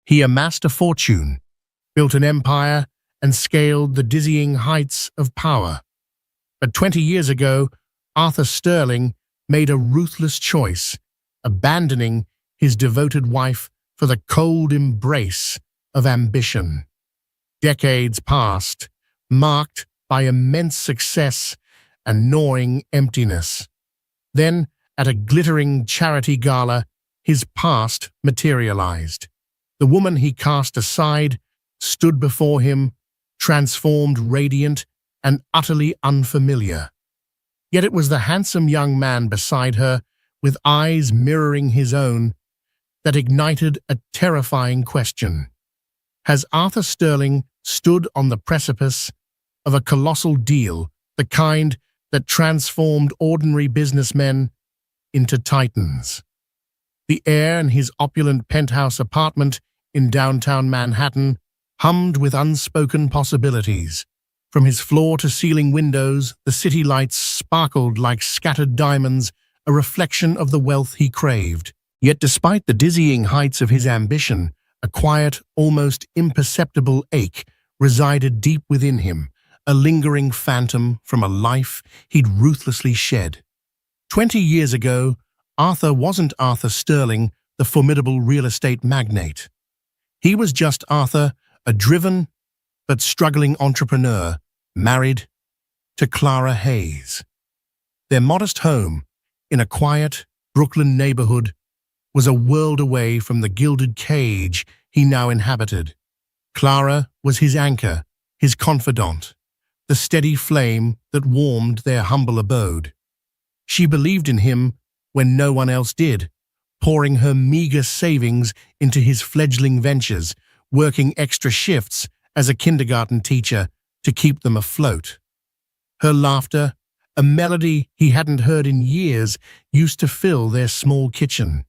He amassed a fortune, built an empire, and scaled the dizzying heights of power. But 20 years ago, Arthur Sterling made a ruthless choice, abandoning his devoted wife for the cold embrace of ambition. Decades passed, marked by immense success and gnawing emptiness. Then, at a glittering charity gala, his past materialized. The woman he cast aside stood before him, transformed, radiant, and utterly unfamiliar. Yet it was the handsome young man beside her, with eyes mirroring his own, that ignited a terrifying question. Has Arthur Sterling stood on the precipice of a colossal deal, the kind that transformed ordinary businessmen into titans? The air in his opulent penthouse apartment in downtown Manhattan hummed with unspoken possibilities. From his floor-to-ceiling windows, the city lights sparkled like scattered diamonds, a reflection of the wealth he craved. Yet despite the dizzying heights of his ambition, a quiet, almost imperceptible ache resided deep within him, a lingering phantom from a life he'd ruthlessly shed. 20 years ago, Arthur wasn't Arthur Sterling, the formidable real estate magnate. He was just Arthur, a driven but struggling entrepreneur, married to Clara Hayes. Their modest home, in a quiet Brooklyn neighborhood, was a world away from the gilded cage he now inhabited. Clara was his anchor, his confidant, the steady flame that warmed their humble abode. She believed in him when no one else did, pouring her meager savings into his fledgling ventures, working extra shifts as a kindergarten teacher to keep them afloat. Her laughter, a melody he hadn't heard in years, used to fill their small kitchen.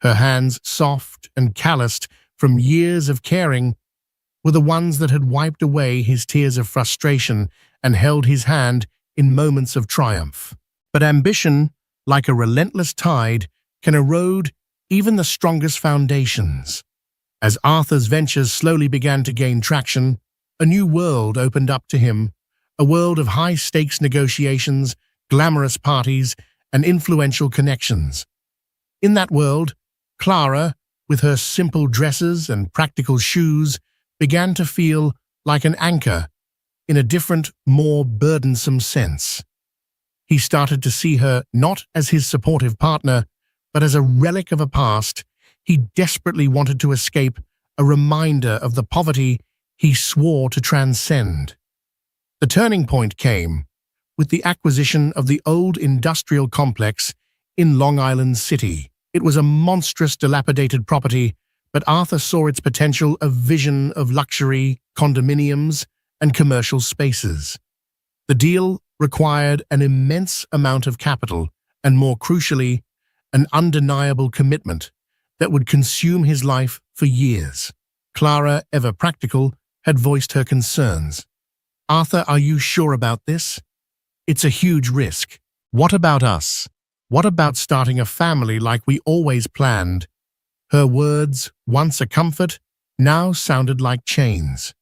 Her hands, soft and calloused from years of caring, were the ones that had wiped away his tears of frustration and held his hand in moments of triumph. But ambition, like a relentless tide, can erode even the strongest foundations. As Arthur's ventures slowly began to gain traction, a new world opened up to him, a world of high-stakes negotiations, glamorous parties, and influential connections. In that world, Clara, with her simple dresses and practical shoes, began to feel like an anchor in a different, more burdensome sense. He started to see her not as his supportive partner, but as a relic of a past he desperately wanted to escape, a reminder of the poverty he swore to transcend. The turning point came with the acquisition of the old industrial complex in Long Island City. It was a monstrous, dilapidated property, but Arthur saw its potential, a vision of luxury, condominiums, and commercial spaces. The deal required an immense amount of capital and, more crucially, an undeniable commitment that would consume his life for years. Clara, ever practical, had voiced her concerns. "Arthur, are you sure about this? It's a huge risk. What about us? What about starting a family like we always planned?" Her words, once a comfort, now sounded like chains.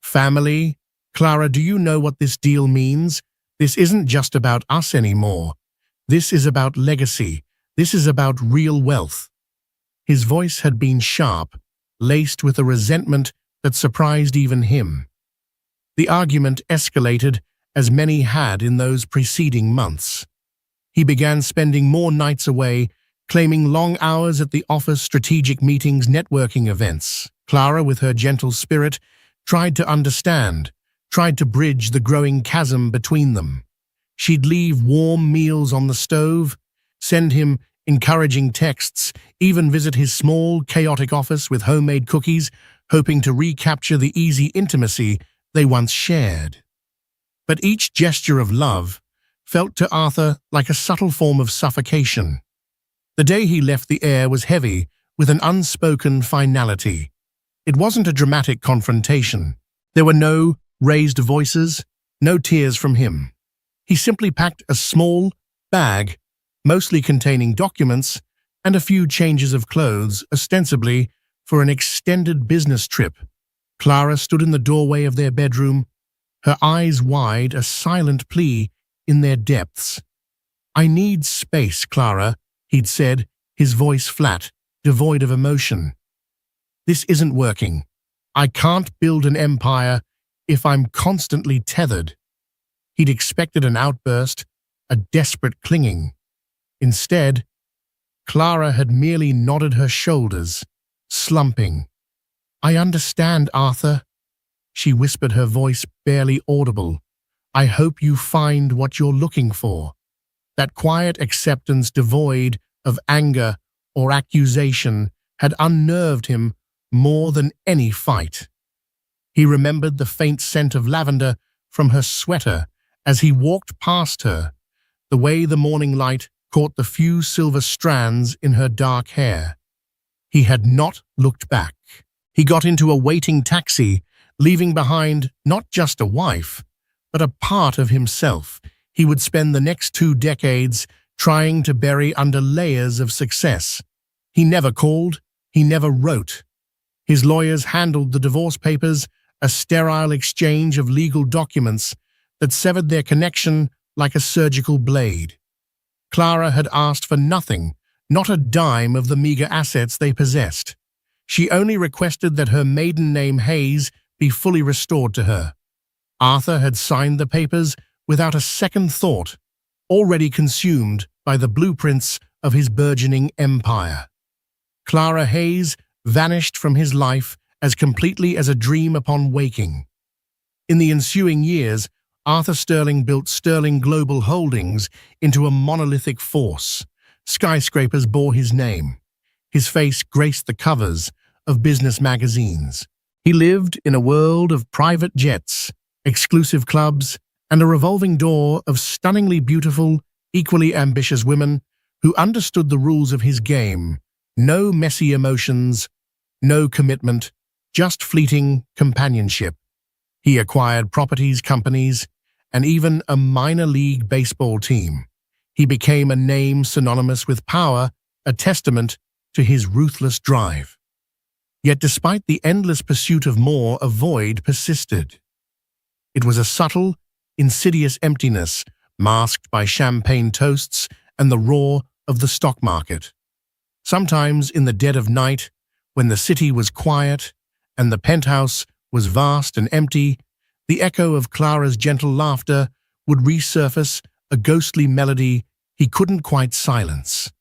"Family? Clara, do you know what this deal means? This isn't just about us anymore. This is about legacy. This is about real wealth." His voice had been sharp, laced with a resentment that surprised even him. The argument escalated, as many had in those preceding months. He began spending more nights away, claiming long hours at the office, strategic meetings, networking events. Clara, with her gentle spirit, tried to understand, tried to bridge the growing chasm between them. She'd leave warm meals on the stove, send him encouraging texts, even visit his small, chaotic office with homemade cookies, hoping to recapture the easy intimacy they once shared. But each gesture of love felt to Arthur like a subtle form of suffocation. The day he left, the air was heavy with an unspoken finality. It wasn't a dramatic confrontation. There were no raised voices, no tears from him. He simply packed a small bag, mostly containing documents and a few changes of clothes, ostensibly for an extended business trip. Clara stood in the doorway of their bedroom, her eyes wide, a silent plea in their depths. "I need space, Clara," he'd said, his voice flat, devoid of emotion. "This isn't working. I can't build an empire if I'm constantly tethered." He'd expected an outburst, a desperate clinging. Instead, Clara had merely nodded her shoulders, slumping. "I understand, Arthur," she whispered, her voice barely audible. "I hope you find what you're looking for." That quiet acceptance, devoid of anger or accusation, had unnerved him more than any fight. He remembered the faint scent of lavender from her sweater as he walked past her, the way the morning light caught the few silver strands in her dark hair. He had not looked back. He got into a waiting taxi, leaving behind not just a wife, but a part of himself he would spend the next 2 decades trying to bury under layers of success. He never called, he never wrote. His lawyers handled the divorce papers, a sterile exchange of legal documents that severed their connection like a surgical blade. Clara had asked for nothing, not a dime of the meager assets they possessed. She only requested that her maiden name Hayes be fully restored to her. Arthur had signed the papers without a second thought, already consumed by the blueprints of his burgeoning empire. Clara Hayes vanished from his life as completely as a dream upon waking. In the ensuing years, Arthur Sterling built Sterling Global Holdings into a monolithic force. Skyscrapers bore his name. His face graced the covers of business magazines. He lived in a world of private jets, exclusive clubs, and a revolving door of stunningly beautiful, equally ambitious women who understood the rules of his game. No messy emotions, no commitment, just fleeting companionship. He acquired properties, companies, and even a minor league baseball team. He became a name synonymous with power, a testament to his ruthless drive. Yet despite the endless pursuit of more, a void persisted. It was a subtle, insidious emptiness, masked by champagne toasts and the roar of the stock market. Sometimes in the dead of night, when the city was quiet and the penthouse was vast and empty, the echo of Clara's gentle laughter would resurface, a ghostly melody he couldn't quite silence.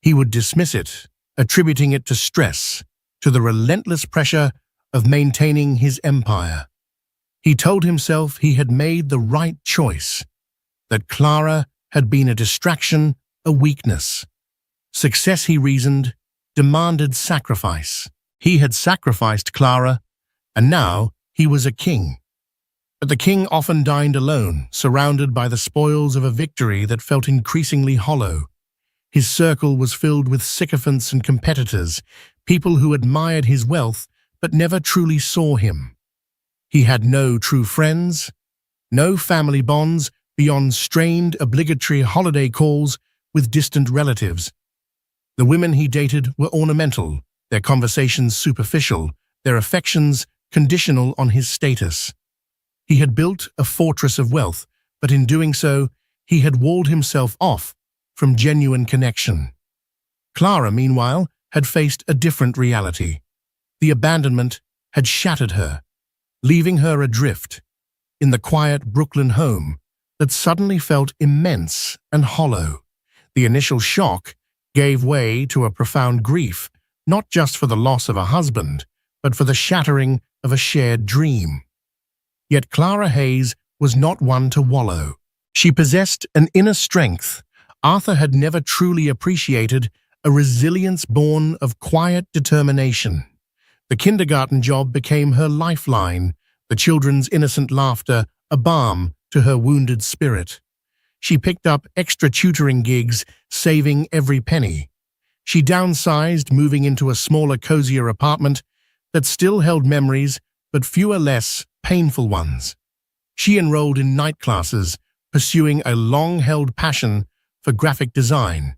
He would dismiss it, attributing it to stress, to the relentless pressure of maintaining his empire. He told himself he had made the right choice, that Clara had been a distraction, a weakness. Success, he reasoned, demanded sacrifice. He had sacrificed Clara, and now he was a king. But the king often dined alone, surrounded by the spoils of a victory that felt increasingly hollow. His circle was filled with sycophants and competitors, people who admired his wealth but never truly saw him. He had no true friends, no family bonds beyond strained obligatory holiday calls with distant relatives. The women he dated were ornamental, their conversations superficial, their affections conditional on his status. He had built a fortress of wealth, but in doing so, he had walled himself off from genuine connection. Clara, meanwhile, had faced a different reality. The abandonment had shattered her, leaving her adrift in the quiet Brooklyn home that suddenly felt immense and hollow. The initial shock gave way to a profound grief, not just for the loss of a husband, but for the shattering of a shared dream. Yet Clara Hayes was not one to wallow. She possessed an inner strength Arthur had never truly appreciated, a resilience born of quiet determination. The kindergarten job became her lifeline, the children's innocent laughter a balm to her wounded spirit. She picked up extra tutoring gigs, saving every penny. She downsized, moving into a smaller, cozier apartment that still held memories, but fewer less painful ones. She enrolled in night classes, pursuing a long-held passion for graphic design,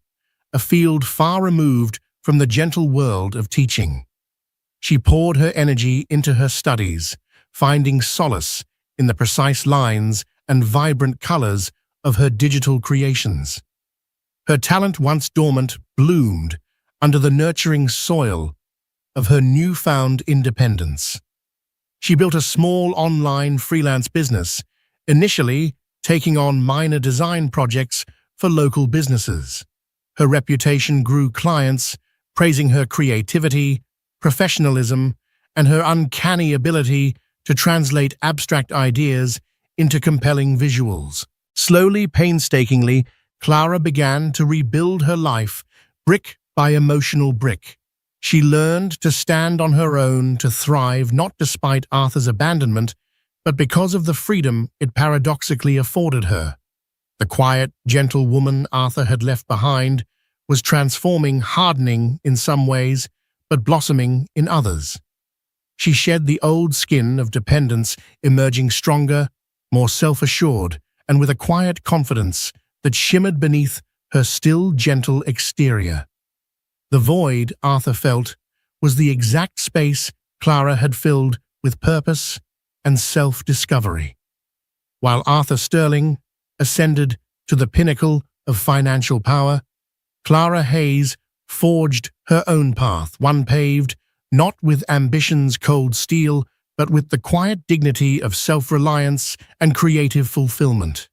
a field far removed from the gentle world of teaching. She poured her energy into her studies, finding solace in the precise lines and vibrant colors of her digital creations. Her talent, once dormant, bloomed under the nurturing soil of her newfound independence. She built a small online freelance business, initially taking on minor design projects for local businesses. Her reputation grew, clients praising her creativity, professionalism, and her uncanny ability to translate abstract ideas into compelling visuals. Slowly, painstakingly, Clara began to rebuild her life, brick by emotional brick. She learned to stand on her own, to thrive, not despite Arthur's abandonment, but because of the freedom it paradoxically afforded her. The quiet, gentle woman Arthur had left behind was transforming, hardening in some ways, but blossoming in others. She shed the old skin of dependence, emerging stronger, more self-assured, and with a quiet confidence that shimmered beneath her still gentle exterior. The void, Arthur felt, was the exact space Clara had filled with purpose and self-discovery. While Arthur Sterling ascended to the pinnacle of financial power, Clara Hayes forged her own path, one paved not with ambition's cold steel, but with the quiet dignity of self-reliance and creative fulfillment.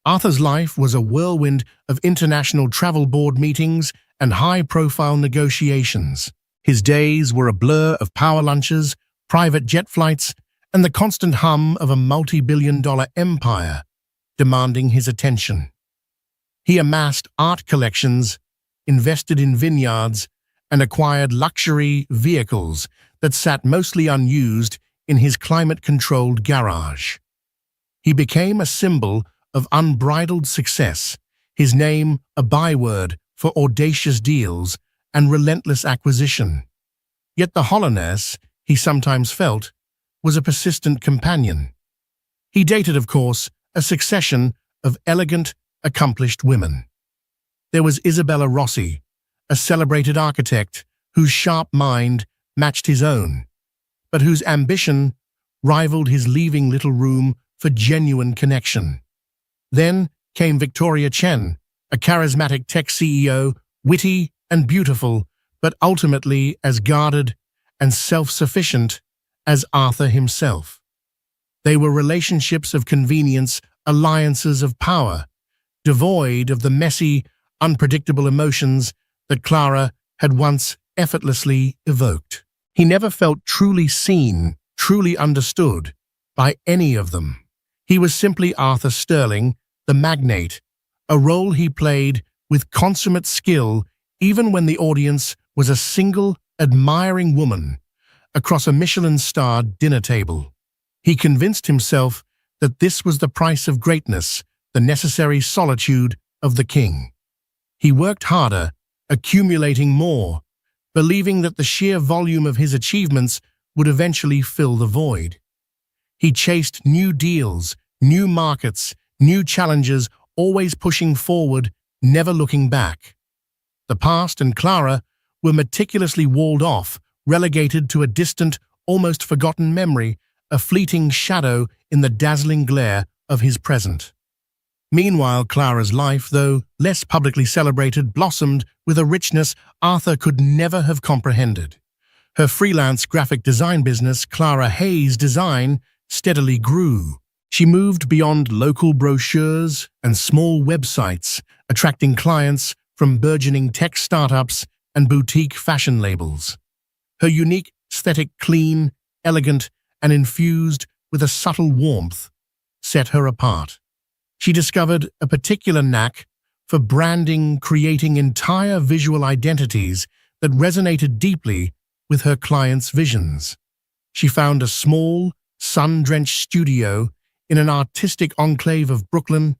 Arthur's life was a whirlwind of international travel board meetings and high-profile negotiations. His days were a blur of power lunches, private jet flights, and the constant hum of a multi-billion-dollar empire demanding his attention. He amassed art collections, invested in vineyards, and acquired luxury vehicles that sat mostly unused in his climate-controlled garage. He became a symbol of unbridled success, his name a byword for audacious deals and relentless acquisition. Yet the hollowness he sometimes felt was a persistent companion. He dated, of course, a succession of elegant, accomplished women. There was Isabella Rossi, a celebrated architect whose sharp mind matched his own, but whose ambition rivaled his, leaving little room for genuine connection. Then came Victoria Chen, a charismatic tech CEO, witty and beautiful, but ultimately as guarded and self-sufficient as Arthur himself. They were relationships of convenience, alliances of power, devoid of the messy, unpredictable emotions that Clara had once effortlessly evoked. He never felt truly seen, truly understood by any of them. He was simply Arthur Sterling, the magnate, a role he played with consummate skill even when the audience was a single, admiring woman across a Michelin-starred dinner table. He convinced himself that this was the price of greatness, the necessary solitude of the king. He worked harder, accumulating more, believing that the sheer volume of his achievements would eventually fill the void. He chased new deals, new markets, new challenges, always pushing forward, never looking back. The past and Clara were meticulously walled off, relegated to a distant, almost forgotten memory, a fleeting shadow in the dazzling glare of his present. Meanwhile, Clara's life, though less publicly celebrated, blossomed with a richness Arthur could never have comprehended. Her freelance graphic design business, Clara Hayes Design, steadily grew. She moved beyond local brochures and small websites, attracting clients from burgeoning tech startups and boutique fashion labels. Her unique aesthetic, clean, elegant, and infused with a subtle warmth, set her apart. She discovered a particular knack for branding, creating entire visual identities that resonated deeply with her clients' visions. She found a small, sun-drenched studio in an artistic enclave of Brooklyn,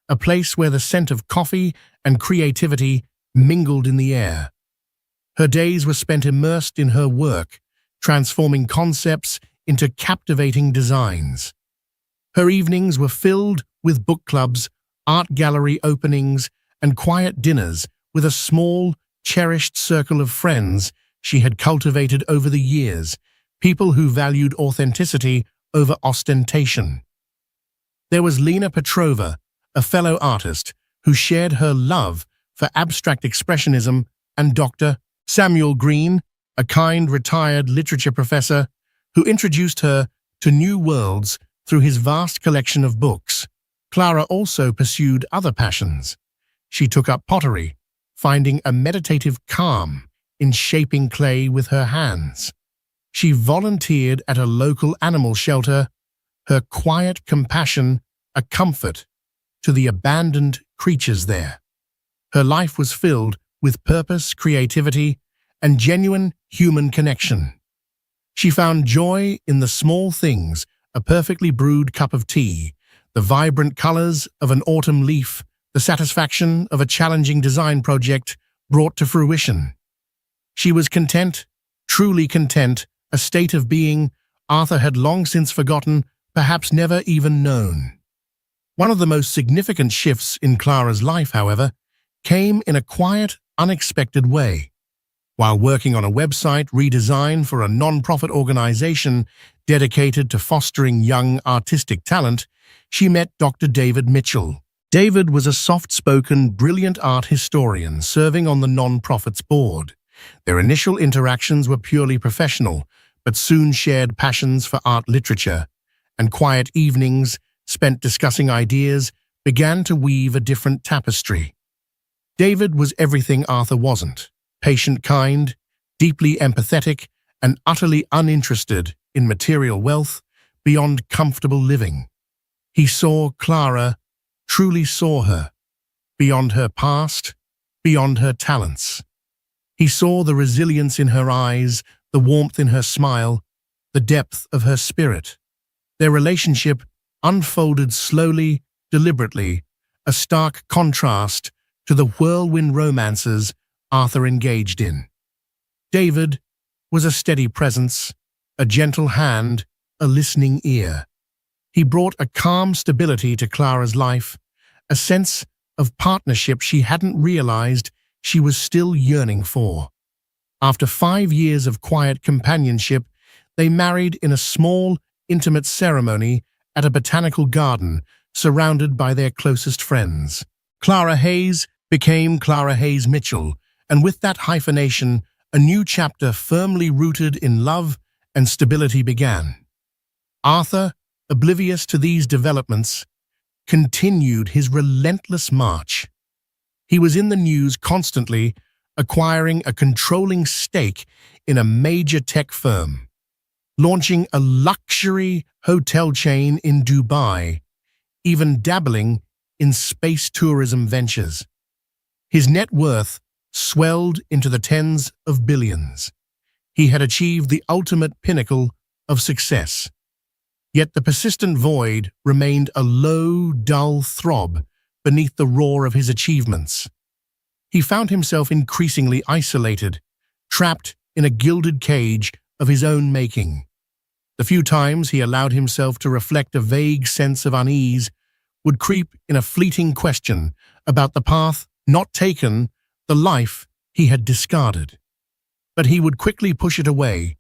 a place where the scent of coffee and creativity mingled in the air. Her days were spent immersed in her work, transforming concepts into captivating designs. Her evenings were filled with book clubs, art gallery openings, and quiet dinners with a small, cherished circle of friends, she had cultivated over the years, people who valued authenticity over ostentation. There was Lena Petrova, a fellow artist, who shared her love for abstract expressionism, and Dr. Samuel Green, a kind retired literature professor, who introduced her to new worlds through his vast collection of books. Clara also pursued other passions. She took up pottery, finding a meditative calm in shaping clay with her hands. She volunteered at a local animal shelter, her quiet compassion a comfort to the abandoned creatures there. Her life was filled with purpose, creativity, and genuine human connection. She found joy in the small things, a perfectly brewed cup of tea, the vibrant colors of an autumn leaf, the satisfaction of a challenging design project brought to fruition. She was content, truly content, a state of being Arthur had long since forgotten, perhaps never even known. One of the most significant shifts in Clara's life, however, came in a quiet, unexpected way. While working on a website redesign for a non-profit organization dedicated to fostering young artistic talent, she met Dr. David Mitchell. David was a soft-spoken, brilliant art historian serving on the non-profit's board. Their initial interactions were purely professional, but soon shared passions for art literature, and quiet evenings spent discussing ideas began to weave a different tapestry. David was everything Arthur wasn't: patient, kind, deeply empathetic, and utterly uninterested in material wealth beyond comfortable living. He saw Clara, truly saw her, beyond her past, beyond her talents. He saw the resilience in her eyes, the warmth in her smile, the depth of her spirit. Their relationship unfolded slowly, deliberately, a stark contrast to the whirlwind romances Arthur engaged in. David was a steady presence, a gentle hand, a listening ear. He brought a calm stability to Clara's life, a sense of partnership she hadn't realized she was still yearning for. After 5 years of quiet companionship, they married in a small, intimate ceremony at a botanical garden surrounded by their closest friends. Clara Hayes became Clara Hayes Mitchell, and with that hyphenation, a new chapter firmly rooted in love and stability began. Arthur, oblivious to these developments, continued his relentless march. He was in the news constantly, acquiring a controlling stake in a major tech firm, launching a luxury hotel chain in Dubai, even dabbling in space tourism ventures. His net worth swelled into the tens of billions. He had achieved the ultimate pinnacle of success. Yet the persistent void remained a low, dull throb beneath the roar of his achievements. He found himself increasingly isolated, trapped in a gilded cage of his own making. The few times he allowed himself to reflect, a vague sense of unease would creep in, a fleeting question about the path not taken, the life he had discarded. But he would quickly push it away,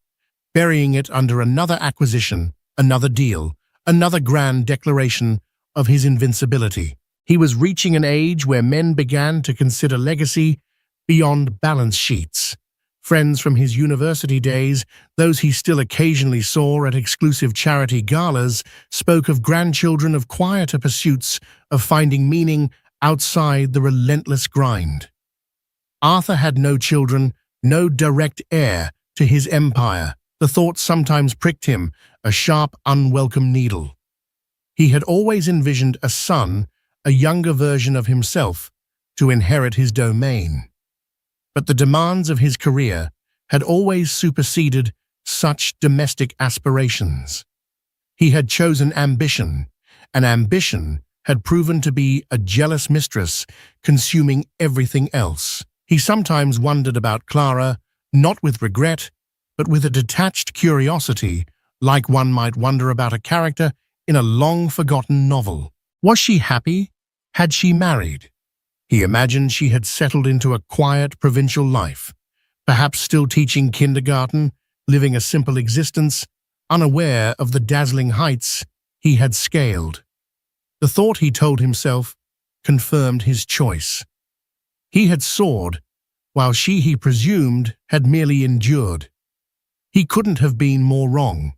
burying it under another acquisition, another deal, another grand declaration of his invincibility. He was reaching an age where men began to consider legacy beyond balance sheets. Friends from his university days, those he still occasionally saw at exclusive charity galas, spoke of grandchildren, of quieter pursuits, of finding meaning outside the relentless grind. Arthur had no children, no direct heir to his empire. The thought sometimes pricked him, a sharp, unwelcome needle. He had always envisioned a son, a younger version of himself, to inherit his domain. But the demands of his career had always superseded such domestic aspirations. He had chosen ambition, and ambition had proven to be a jealous mistress, consuming everything else. He sometimes wondered about Clara, not with regret, but with a detached curiosity, like one might wonder about a character in a long-forgotten novel. Was she happy? Had she married? He imagined she had settled into a quiet provincial life, perhaps still teaching kindergarten, living a simple existence, unaware of the dazzling heights he had scaled. The thought, he told himself, confirmed his choice. He had soared, while she, he presumed, had merely endured. He couldn't have been more wrong.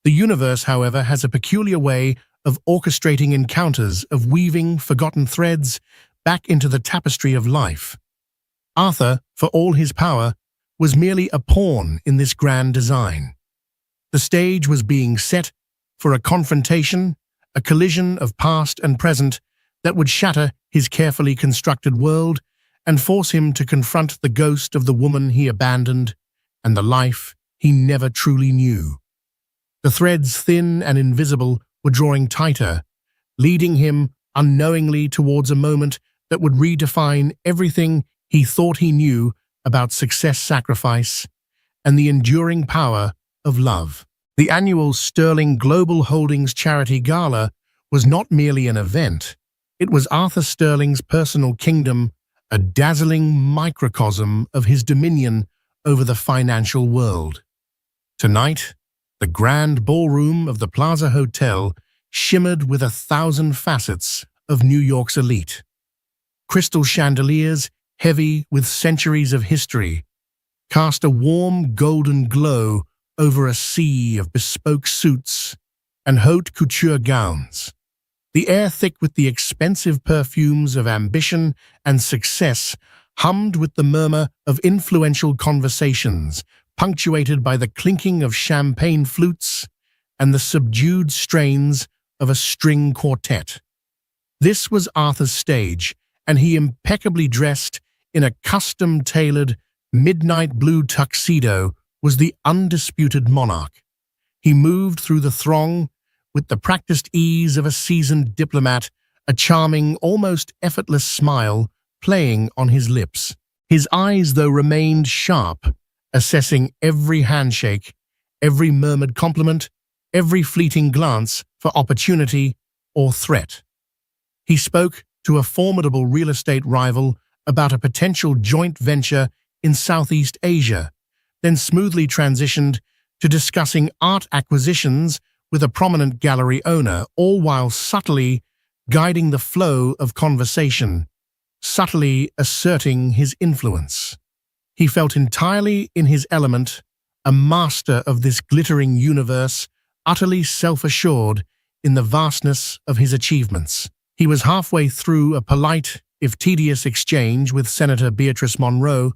The universe, however, has a peculiar way of orchestrating encounters, of weaving forgotten threads back into the tapestry of life. Arthur, for all his power, was merely a pawn in this grand design. The stage was being set for a confrontation, a collision of past and present that would shatter his carefully constructed world and force him to confront the ghost of the woman he abandoned and the life he never truly knew. The threads, thin and invisible, were drawing tighter, leading him unknowingly towards a moment that would redefine everything he thought he knew about success, sacrifice, and the enduring power of love. The annual Sterling Global Holdings Charity Gala was not merely an event. It was Arthur Sterling's personal kingdom, a dazzling microcosm of his dominion over the financial world. Tonight, the grand ballroom of the Plaza Hotel shimmered with 1,000 facets of New York's elite. Crystal chandeliers, heavy with centuries of history, cast a warm golden glow over a sea of bespoke suits and haute couture gowns. The air, thick with the expensive perfumes of ambition and success, hummed with the murmur of influential conversations, punctuated by the clinking of champagne flutes and the subdued strains of a string quartet. This was Arthur's stage, and he, impeccably dressed in a custom-tailored midnight blue tuxedo, was the undisputed monarch. He moved through the throng with the practiced ease of a seasoned diplomat, a charming, almost effortless smile playing on his lips. His eyes, though, remained sharp, assessing every handshake, every murmured compliment, every fleeting glance for opportunity or threat. He spoke to a formidable real estate rival about a potential joint venture in Southeast Asia, then smoothly transitioned to discussing art acquisitions with a prominent gallery owner, all while subtly guiding the flow of conversation, subtly asserting his influence. He felt entirely in his element, a master of this glittering universe, utterly self-assured in the vastness of his achievements. He was halfway through a polite, if tedious, exchange with Senator Beatrice Monroe,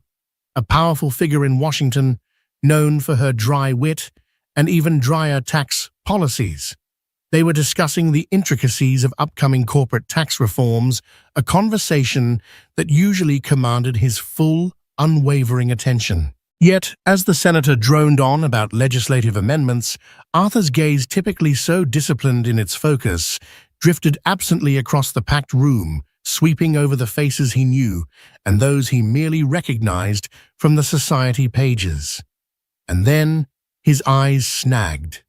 a powerful figure in Washington, known for her dry wit and even drier tax policies. They were discussing the intricacies of upcoming corporate tax reforms, a conversation that usually commanded his full, unwavering attention. Yet, as the senator droned on about legislative amendments, Arthur's gaze, typically so disciplined in its focus, drifted absently across the packed room, sweeping over the faces he knew and those he merely recognized from the society pages. And then his eyes snagged.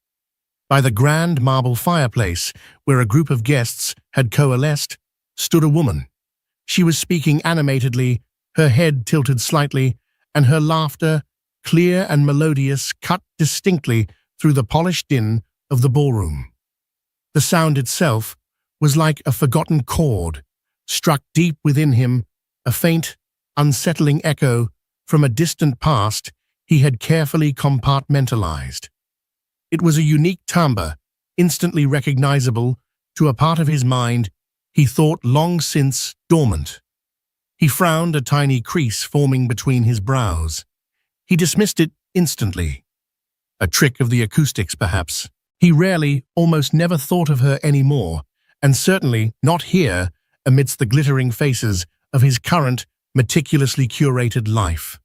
By the grand marble fireplace, where a group of guests had coalesced, stood a woman. She was speaking animatedly, her head tilted slightly, and her laughter, clear and melodious, cut distinctly through the polished din of the ballroom. The sound itself was like a forgotten chord, struck deep within him, a faint, unsettling echo from a distant past he had carefully compartmentalized. It was a unique timbre, instantly recognizable to a part of his mind he thought long since dormant. He frowned, a tiny crease forming between his brows. He dismissed it instantly. A trick of the acoustics, perhaps. He rarely, almost never thought of her anymore, and certainly not here amidst the glittering faces of his current, meticulously curated life.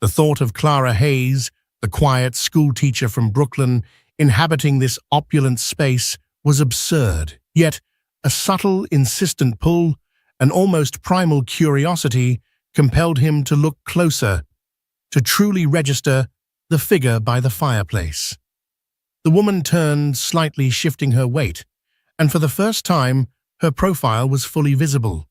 The thought of Clara Hayes, the quiet schoolteacher from Brooklyn, inhabiting this opulent space was absurd. Yet, a subtle, insistent pull, an almost primal curiosity, compelled him to look closer, to truly register the figure by the fireplace. The woman turned, slightly shifting her weight, and for the first time her profile was fully visible.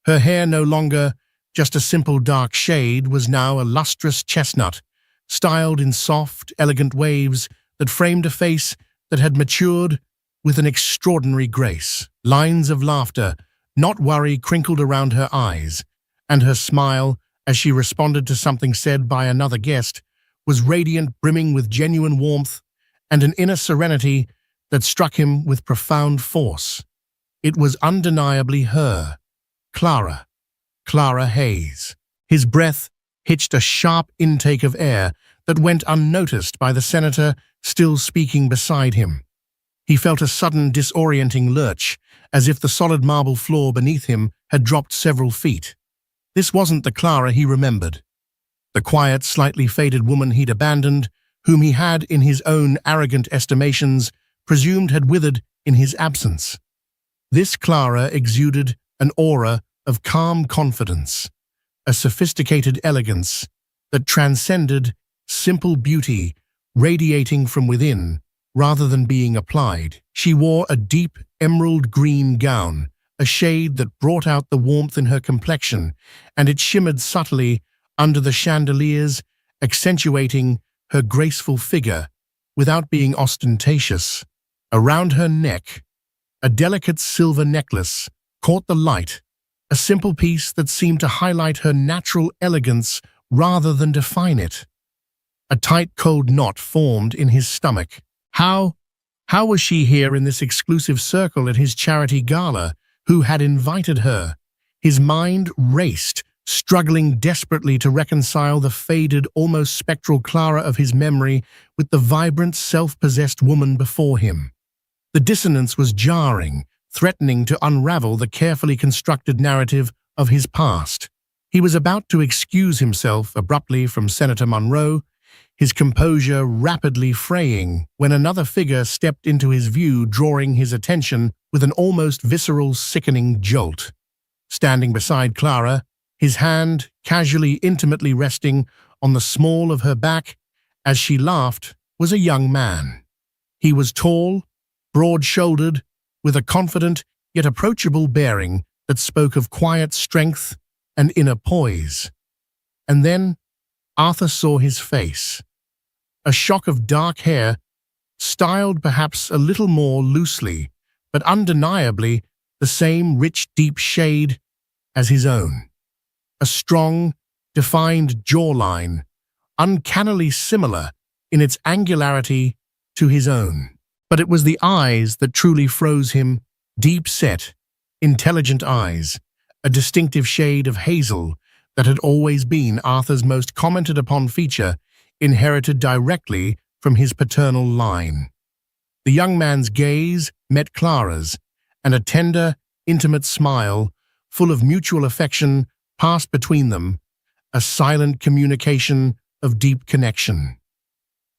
Her hair no longer just a simple dark shade, was now a lustrous chestnut, styled in soft, elegant waves that framed a face that had matured with an extraordinary grace. Lines of laughter, not worry, crinkled around her eyes, and her smile, as she responded to something said by another guest, was radiant, brimming with genuine warmth and an inner serenity that struck him with profound force. It was undeniably her, Clara Hayes. His breath hitched a sharp intake of air that went unnoticed by the senator still speaking beside him. He felt a sudden disorienting lurch, as if the solid marble floor beneath him had dropped several feet. This wasn't the Clara he remembered. The quiet, slightly faded woman he'd abandoned, whom he had, in his own arrogant estimations, presumed had withered in his absence. This Clara exuded an aura of calm confidence, a sophisticated elegance that transcended simple beauty, radiating from within rather than being applied. She wore a deep emerald green gown, a shade that brought out the warmth in her complexion, and it shimmered subtly under the chandeliers, accentuating her graceful figure without being ostentatious. Around her neck, a delicate silver necklace caught the light, a simple piece that seemed to highlight her natural elegance rather than define it. A tight, cold knot formed in his stomach. How was she here in this exclusive circle at his charity gala? Who had invited her? His mind raced, struggling desperately to reconcile the faded, almost spectral Clara of his memory with the vibrant, self-possessed woman before him. The dissonance was jarring, threatening to unravel the carefully constructed narrative of his past. He was about to excuse himself abruptly from Senator Monroe, his composure rapidly fraying, when another figure stepped into his view, drawing his attention with an almost visceral, sickening jolt. Standing beside Clara, his hand casually, intimately resting on the small of her back as she laughed, was a young man. He was tall, broad-shouldered, with a confident yet approachable bearing that spoke of quiet strength and inner poise. And then Arthur saw his face. A shock of dark hair, styled perhaps a little more loosely, but undeniably the same rich, deep shade as his own. A strong, defined jawline, uncannily similar in its angularity to his own. But it was the eyes that truly froze him, deep-set, intelligent eyes, a distinctive shade of hazel that had always been Arthur's most commented-upon feature, inherited directly from his paternal line. The young man's gaze met Clara's, and a tender, intimate smile, full of mutual affection, passed between them, a silent communication of deep connection.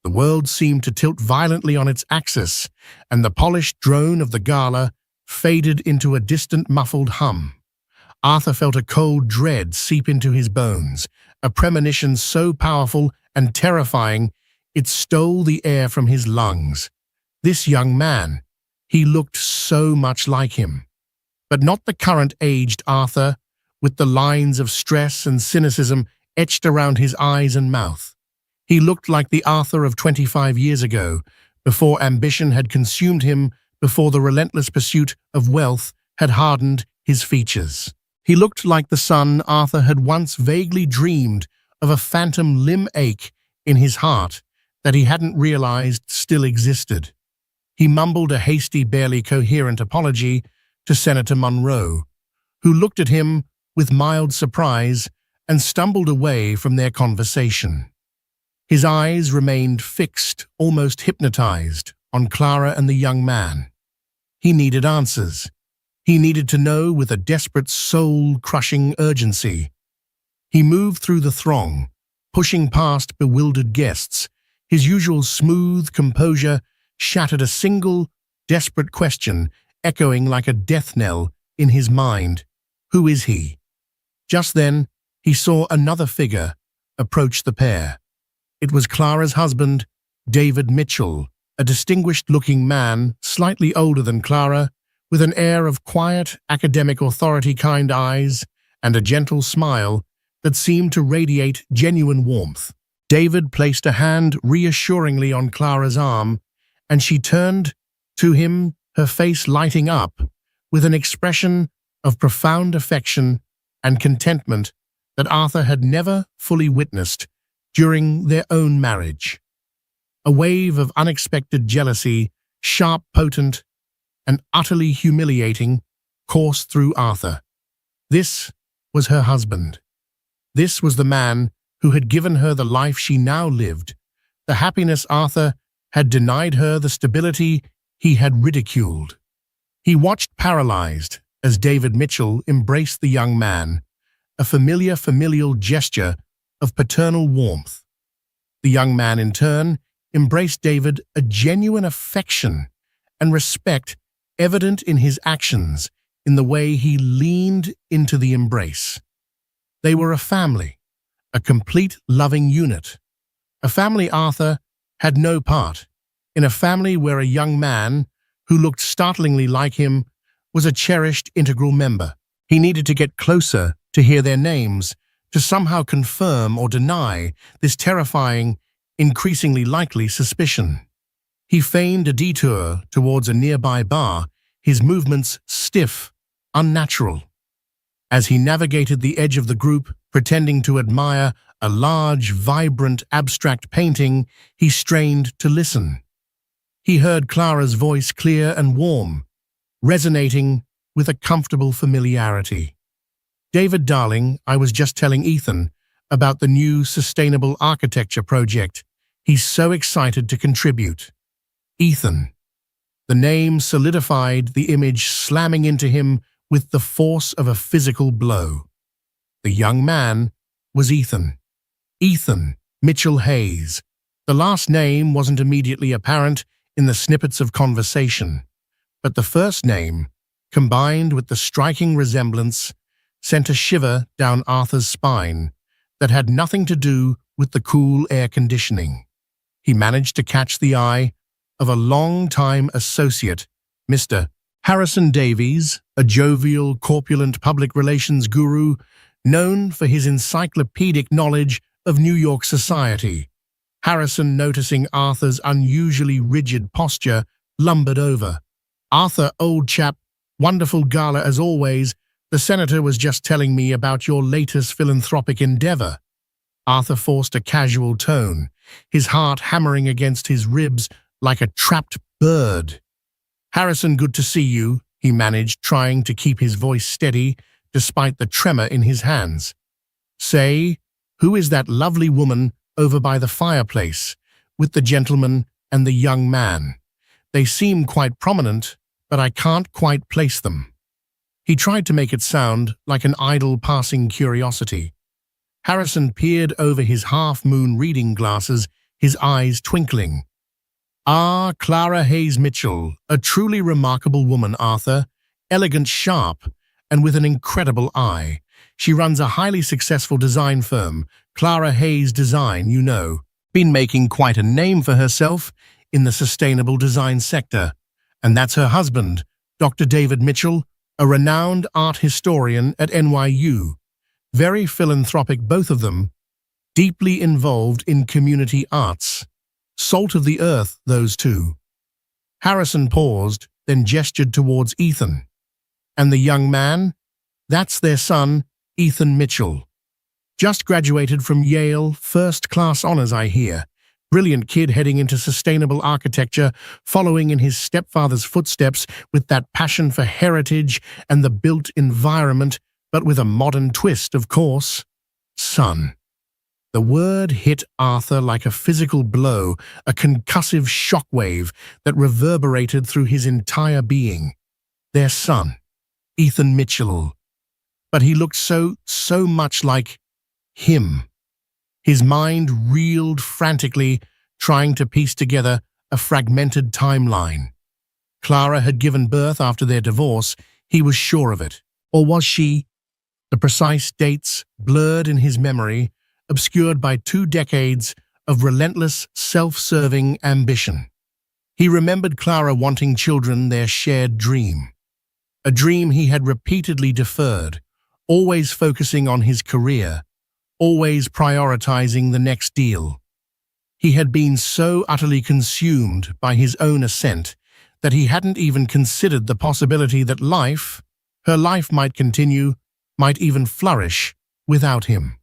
The world seemed to tilt violently on its axis, and the polished drone of the gala faded into a distant, muffled hum. Arthur felt a cold dread seep into his bones, a premonition so powerful and terrifying it stole the air from his lungs. This young man, he looked so much like him. But not the current aged Arthur, with the lines of stress and cynicism etched around his eyes and mouth. He looked like the Arthur of 25 years ago, before ambition had consumed him, before the relentless pursuit of wealth had hardened his features. He looked like the son Arthur had once vaguely dreamed of, a phantom limb ache in his heart that he hadn't realized still existed. He mumbled a hasty, barely coherent apology to Senator Monroe, who looked at him with mild surprise and stumbled away from their conversation. His eyes remained fixed, almost hypnotized, on Clara and the young man. He needed answers. He needed to know with a desperate, soul-crushing urgency. He moved through the throng, pushing past bewildered guests. His usual smooth composure shattered a single, desperate question, echoing like a death knell in his mind. Who is he? Just then, he saw another figure approach the pair. It was Clara's husband, David Mitchell, a distinguished-looking man, slightly older than Clara, with an air of quiet, academic authority, kind eyes, and a gentle smile that seemed to radiate genuine warmth. David placed a hand reassuringly on Clara's arm, and she turned to him, her face lighting up with an expression of profound affection and contentment that Arthur had never fully witnessed during their own marriage. A wave of unexpected jealousy, sharp, potent, and utterly humiliating, coursed through Arthur. This was her husband. This was the man who had given her the life she now lived, the happiness Arthur had denied her, the stability he had ridiculed. He watched paralyzed as David Mitchell embraced the young man, a familial gesture of paternal warmth. The young man, in turn, embraced David, a genuine affection and respect evident in his actions, in the way he leaned into the embrace. They were a family, a complete loving unit, a family Arthur had no part, in a family where a young man who looked startlingly like him was a cherished integral member. He needed to get closer to hear their names, to somehow confirm or deny this terrifying, increasingly likely suspicion. He feigned a detour towards a nearby bar, his movements stiff, unnatural. As he navigated the edge of the group, pretending to admire a large, vibrant, abstract painting, he strained to listen. He heard Clara's voice, clear and warm, resonating with a comfortable familiarity. "David, darling, I was just telling Ethan about the new sustainable architecture project. He's so excited to contribute." Ethan. The name solidified the image, slamming into him with the force of a physical blow. The young man was Ethan. Ethan Mitchell Hayes. The last name wasn't immediately apparent in the snippets of conversation, but the first name, combined with the striking resemblance, sent a shiver down Arthur's spine that had nothing to do with the cool air conditioning. He managed to catch the eye of a long-time associate, Mr. Harrison Davies, a jovial, corpulent public relations guru known for his encyclopedic knowledge of New York society. Harrison, noticing Arthur's unusually rigid posture, lumbered over. "Arthur, old chap, wonderful gala as always. The senator was just telling me about your latest philanthropic endeavor." Arthur forced a casual tone, his heart hammering against his ribs like a trapped bird. "Harrison, good to see you," he managed, trying to keep his voice steady despite the tremor in his hands. "Say, who is that lovely woman over by the fireplace, with the gentleman and the young man? They seem quite prominent, but I can't quite place them." He tried to make it sound like an idle passing curiosity. Harrison peered over his half-moon reading glasses, his eyes twinkling. "Ah, Clara Hayes Mitchell, a truly remarkable woman, Arthur, elegant, sharp, and with an incredible eye. She runs a highly successful design firm, Clara Hayes Design, you know. Been making quite a name for herself in the sustainable design sector. And that's her husband, Dr. David Mitchell, a renowned art historian at NYU. Very philanthropic, both of them, deeply involved in community arts. Salt of the earth, those two." Harrison paused, then gestured towards Ethan. "And the young man? That's their son, Ethan Mitchell. Just graduated from Yale, first-class honors, I hear. Brilliant kid heading into sustainable architecture, following in his stepfather's footsteps with that passion for heritage and the built environment, but with a modern twist, of course. Son." The word hit Arthur like a physical blow, a concussive shockwave that reverberated through his entire being. Their son, Ethan Mitchell. But he looked so much like him. His mind reeled frantically, trying to piece together a fragmented timeline. Clara had given birth after their divorce, he was sure of it. Or was she? The precise dates blurred in his memory, obscured by 2 decades of relentless, self-serving ambition. He remembered Clara wanting children, their shared dream. A dream he had repeatedly deferred, always focusing on his career, always prioritizing the next deal. He had been so utterly consumed by his own ascent that he hadn't even considered the possibility that her life might continue, might even flourish, without him.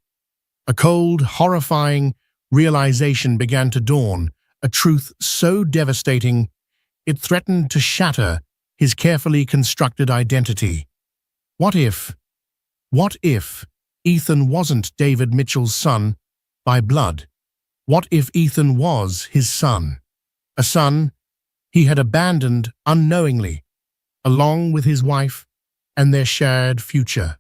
A cold, horrifying realization began to dawn, a truth so devastating it threatened to shatter his carefully constructed identity. What if Ethan wasn't David Mitchell's son by blood? What if Ethan was his son? A son he had abandoned unknowingly, along with his wife and their shared future.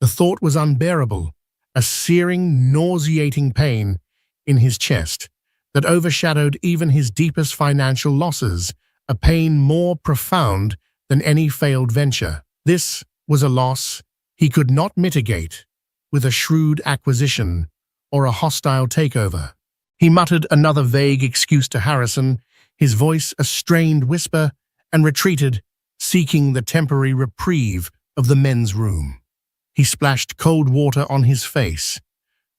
The thought was unbearable, a searing, nauseating pain in his chest that overshadowed even his deepest financial losses, a pain more profound than any failed venture. This was a loss he could not mitigate with a shrewd acquisition or a hostile takeover. He muttered another vague excuse to Harrison, his voice a strained whisper, and retreated, seeking the temporary reprieve of the men's room. He splashed cold water on his face,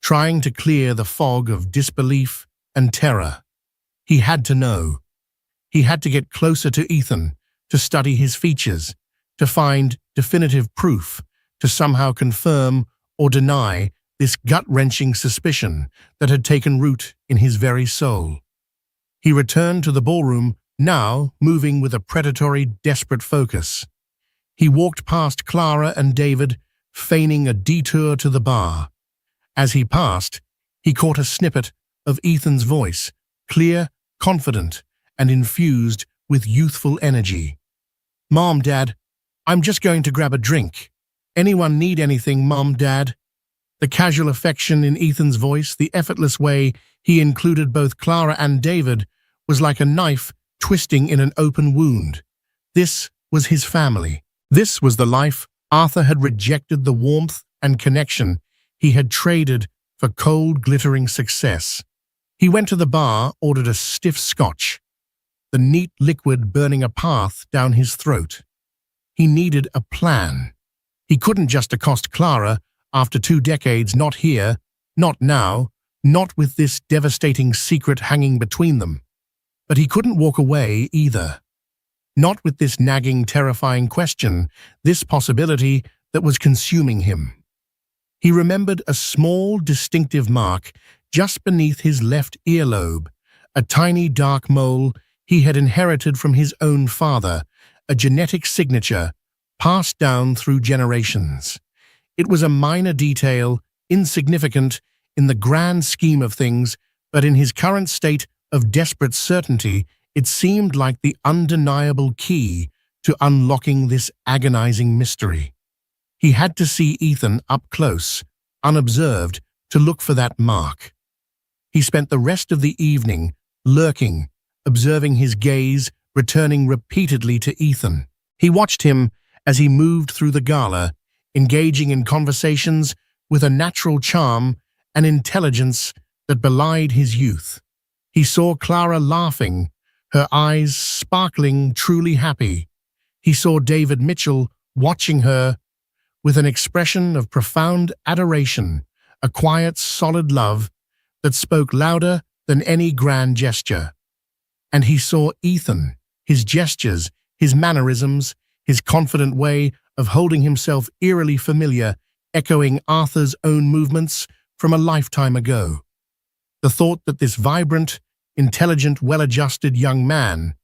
trying to clear the fog of disbelief and terror. He had to know. He had to get closer to Ethan, to study his features, to find definitive proof, to somehow confirm or deny this gut-wrenching suspicion that had taken root in his very soul. He returned to the ballroom, now moving with a predatory, desperate focus. He walked past Clara and David, feigning a detour to the bar. As he passed, he caught a snippet of Ethan's voice, clear, confident, and infused with youthful energy. "Mom, Dad, I'm just going to grab a drink. Anyone need anything, Mom, Dad?" The casual affection in Ethan's voice, the effortless way he included both Clara and David, was like a knife twisting in an open wound. This was his family. This was the life Arthur had rejected, the warmth and connection he had traded for cold, glittering success. He went to the bar, ordered a stiff scotch, the neat liquid burning a path down his throat. He needed a plan. He couldn't just accost Clara after 2 decades, not here, not now, not with this devastating secret hanging between them. But he couldn't walk away either. Not with this nagging, terrifying question, this possibility that was consuming him. He remembered a small, distinctive mark just beneath his left earlobe, a tiny dark mole he had inherited from his own father, a genetic signature passed down through generations. It was a minor detail, insignificant in the grand scheme of things, but in his current state of desperate certainty, it seemed like the undeniable key to unlocking this agonizing mystery. He had to see Ethan up close, unobserved, to look for that mark. He spent the rest of the evening lurking, observing his gaze, returning repeatedly to Ethan. He watched him as he moved through the gala, engaging in conversations with a natural charm and intelligence that belied his youth. He saw Clara laughing, her eyes sparkling, truly happy. He saw David Mitchell watching her with an expression of profound adoration, a quiet, solid love that spoke louder than any grand gesture. And he saw Ethan, his gestures, his mannerisms, his confident way of holding himself eerily familiar, echoing Arthur's own movements from a lifetime ago. The thought that this vibrant, intelligent, well-adjusted young man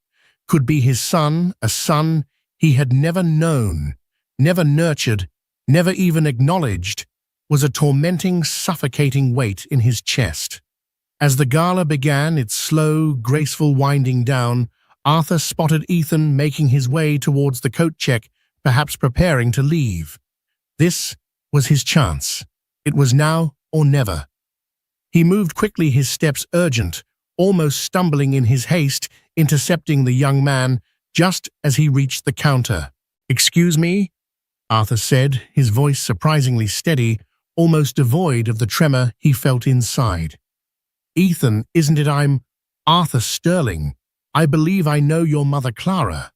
could be his son, a son he had never known, never nurtured, never even acknowledged, was a tormenting, suffocating weight in his chest. As the gala began its slow, graceful winding down, Arthur spotted Ethan making his way towards the coat check, perhaps preparing to leave. This was his chance. It was now or never. He moved quickly, his steps urgent, almost stumbling in his haste, intercepting the young man just as he reached the counter. "Excuse me?" Arthur said, his voice surprisingly steady, almost devoid of the tremor he felt inside. "Ethan, isn't it? I'm Arthur Sterling. I believe I know your mother Clara."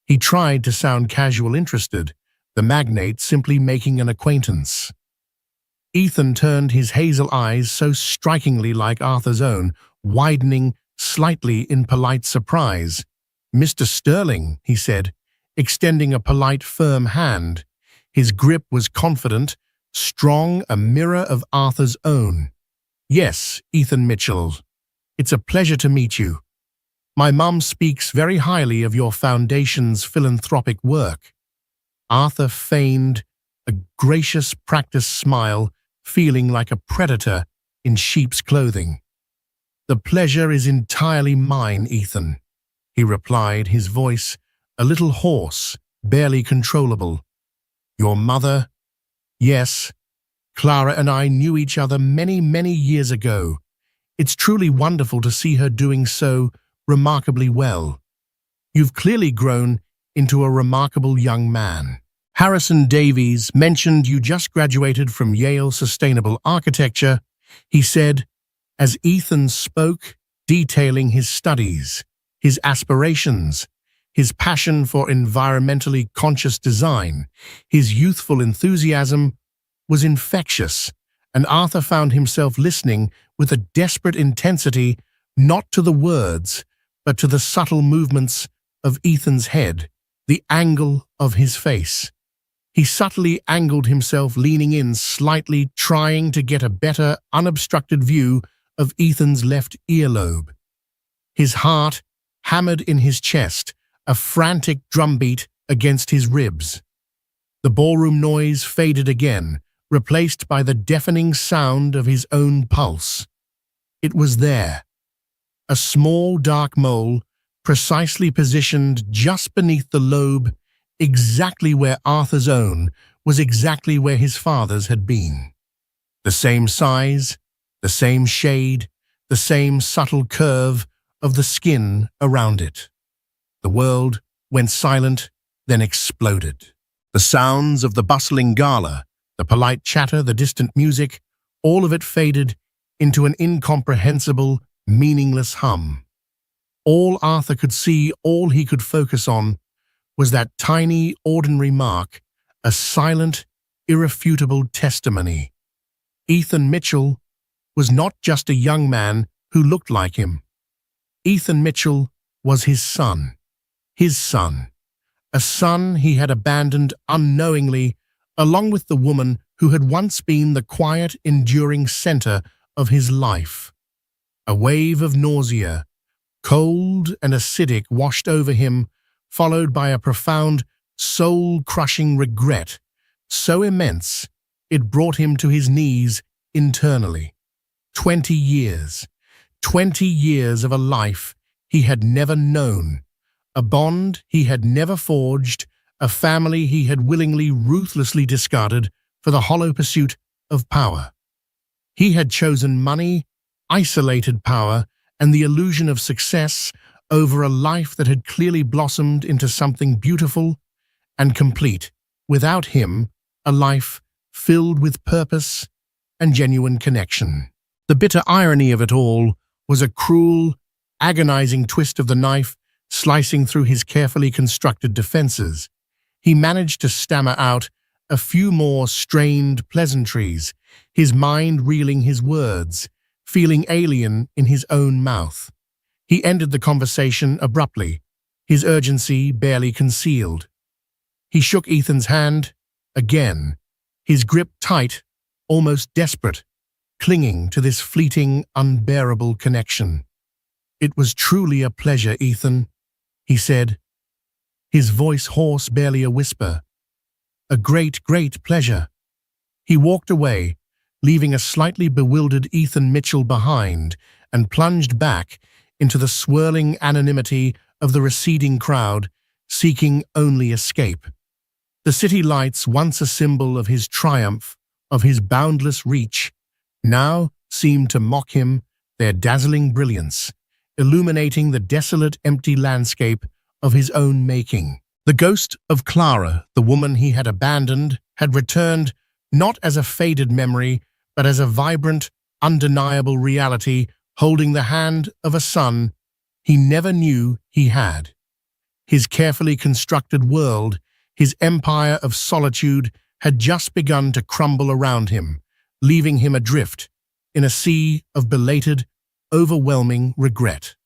He tried to sound casual, interested, the magnate simply making an acquaintance. Ethan turned his hazel eyes so strikingly like Arthur's own, widening slightly in polite surprise. "Mr. Sterling," he said, extending a polite, firm hand. His grip was confident, strong, a mirror of Arthur's own. "Yes, Ethan Mitchell. It's a pleasure to meet you. My mum speaks very highly of your foundation's philanthropic work." Arthur feigned a gracious, practiced smile, feeling like a predator in sheep's clothing. "The pleasure is entirely mine, Ethan," he replied, his voice a little hoarse, barely controllable. "Your mother? Yes, Clara and I knew each other many, many years ago. It's truly wonderful to see her doing so remarkably well. You've clearly grown into a remarkable young man." Harrison Davies mentioned you just graduated from Yale Sustainable Architecture, he said, as Ethan spoke, detailing his studies, his aspirations, his passion for environmentally conscious design. His youthful enthusiasm was infectious, and Arthur found himself listening with a desperate intensity, not to the words, but to the subtle movements of Ethan's head, the angle of his face. He subtly angled himself, leaning in slightly, trying to get a better, unobstructed view of Ethan's left earlobe. His heart hammered in his chest, a frantic drumbeat against his ribs. The ballroom noise faded again, replaced by the deafening sound of his own pulse. It was there, a small dark mole, precisely positioned just beneath the lobe, exactly where Arthur's own was, exactly where his father's had been. The same size, the same shade, the same subtle curve of the skin around it. The world went silent, then exploded. The sounds of the bustling gala, the polite chatter, the distant music, all of it faded into an incomprehensible, meaningless hum. All Arthur could see, all he could focus on, was that tiny, ordinary mark, a silent, irrefutable testimony. Ethan Mitchell was not just a young man who looked like him. Ethan Mitchell was his son, a son he had abandoned unknowingly, along with the woman who had once been the quiet, enduring center of his life. A wave of nausea, cold and acidic, washed over him, followed by a profound, soul-crushing regret, so immense it brought him to his knees internally. 20 years of a life he had never known, a bond he had never forged, a family he had willingly, ruthlessly discarded for the hollow pursuit of power. He had chosen money, isolated power, and the illusion of success over a life that had clearly blossomed into something beautiful and complete. Without him, a life filled with purpose and genuine connection. The bitter irony of it all was a cruel, agonizing twist of the knife slicing through his carefully constructed defenses. He managed to stammer out a few more strained pleasantries, his mind reeling his words, feeling alien in his own mouth. He ended the conversation abruptly, his urgency barely concealed. He shook Ethan's hand again, his grip tight, almost desperate, clinging to this fleeting, unbearable connection. "It was truly a pleasure, Ethan," he said, his voice hoarse, barely a whisper. "A great, great pleasure." He walked away, leaving a slightly bewildered Ethan Mitchell behind, and plunged back into the swirling anonymity of the receding crowd, seeking only escape. The city lights, once a symbol of his triumph, of his boundless reach, now seemed to mock him, their dazzling brilliance, illuminating the desolate, empty landscape of his own making. The ghost of Clara, the woman he had abandoned, had returned not as a faded memory, but as a vibrant, undeniable reality, holding the hand of a son he never knew he had. His carefully constructed world, his empire of solitude, had just begun to crumble around him. leaving him adrift in a sea of belated, overwhelming regret.